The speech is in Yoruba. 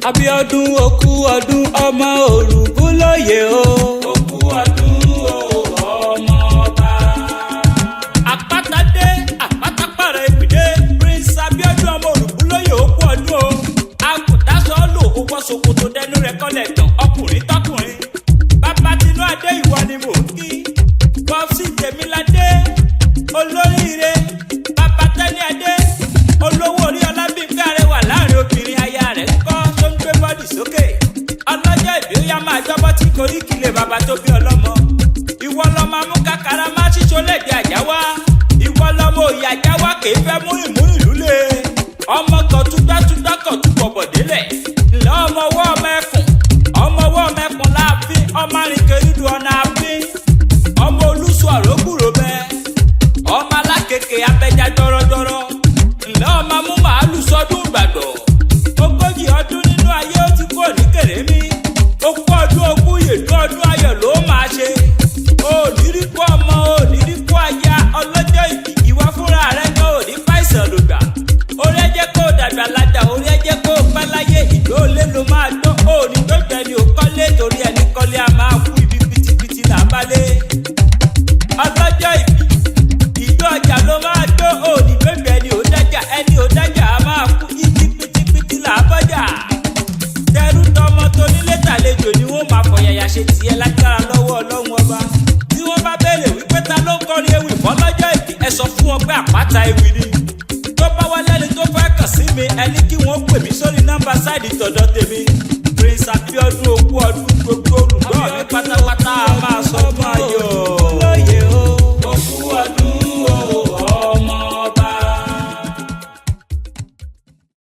ABIODUN òkú ọdún ọmọ Òrùbúlóyè o. Òkú ọdún ọmọ ọba. Àpáta dé, àpáta para ìpìdé. Prince ABIODUN ọmọ Òrùbúlóyè òkú ọdún o. Àkùdásọ lò ó wọ ṣòkòtò dẹnu rẹ̀ kọ́lẹ̀ tán ọkùnrin tọkùnrin. Bàbá tinú adé ìwọ ni mò ń kí. Bọ́sì Tèmiládé olóríire. Bàbá tẹ́lẹ̀ adé olówó orí ọlábìnrin arẹwà láàrin obìnrin aya rẹ̀ kọ́ tó ń gbé bọ́dì sókè. Ọlọ́jọ́ ìbí ó yá máa jọ́bọ́ tí koríki lè bàbá tó bí ọlọ́mọ. Ìwọ lọmọ mú kàkàrà má ṣíṣó lẹ́dí àjáwá. Ìwọ lọmọ òye àjáwá kìí fẹ́ múrìmúrì lúlé. Ọmọ kọ̀túgbàtúgbà kọ̀túbọ̀bọ̀ délẹ̀. Ǹlẹ́ ọmọ ọwọ́ ọmọ ẹkùn. Ọmọ ọwọ́ ọmọ ẹkùn láàfin. Ọmọ arìnkèrìdù ọ̀nà àfin. Ọmọ olúṣọ àrógùrò bẹ́ẹ̀. Ọmọ alákèké abẹ́já dọ́rọ́dọ́rọ́. Ǹlẹ́ ọmọ mú màálù sọdún ìgbàgbọ́. 40 ọdún nínú ayé ó ti kú òní kèrèmí. Okú ọdún okú yèdú ọdún ayọ̀ ló máa ṣe. Òníríkú ọmọ òníríkú aya ọlọ́jọ́ ìbí ìwà fúnra rẹ̀ gan òní fàìsàn lògbà. Orí ẹjẹ́ kó dàgbà lájà orí ẹjẹ́ kó pẹ́ láyé ìlú olé ló máa dán. Òní tó tẹ̀lé òkọ́lé torí ẹni kọ́lé a máa kú ibi pitipiti làbálé. Ọlọ́jọ́ ìbí ìjọ ọjà ló máa dó. Òní bébí ẹni ò dájà a máa kú ibi pitipiti làbọ́jà. Tẹrú tọmọ tó nílé tàlejò ni wọ́n máa fọ̀yàyà ṣe tiẹ̀ lágbára lọ́wọ́ Ọlọ́run ọba. Tí wọ́n bá béèrè wípé ta ló ń kọrin ewì fọlọ́jọ́ ìbí ẹ sọ fún wọn pé àpáta ewì ni. Tó bá wá lẹ́ni tó fẹ́ kàn sí mi ẹni kí wọ́n pè mí sórí nọ́mbà sáìdì tọ̀dọ̀ tèmi. Prince ABIODUN òkú ọdún gbogbo olùgbọ́ mi pátápátá.